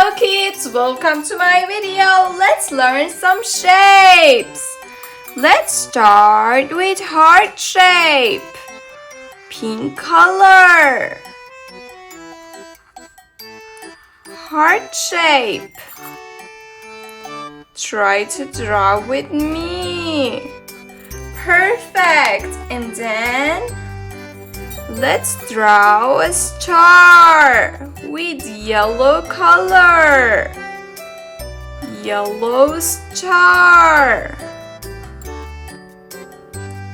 Hello kids, welcome to my video. Let's learn some shapes. Let's start with heart shape. Pink color. Heart shape. Try to draw with me. Perfect. And then let's draw a star with yellow color. Yellow star.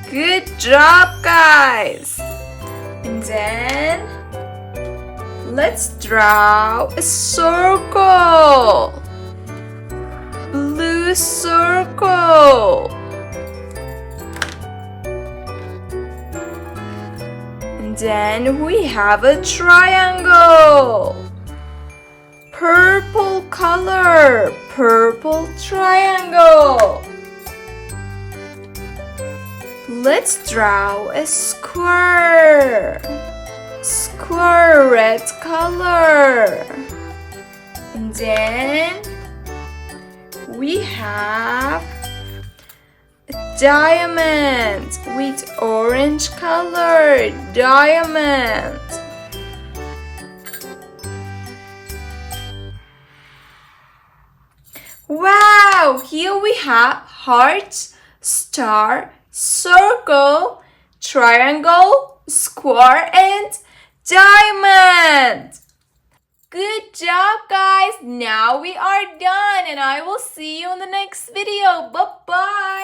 Good job, guys. And then let's draw a circle. Blue circle. And then we have a triangle. Purple color. Purple triangle. Let's draw a square. Square red color. And then we have a diamond with orange color. Diamond. Wow! Here we have heart, star, circle, triangle, square, and diamond. Good job, guys. Now we are done, and I will see you in the next video. Bye-bye.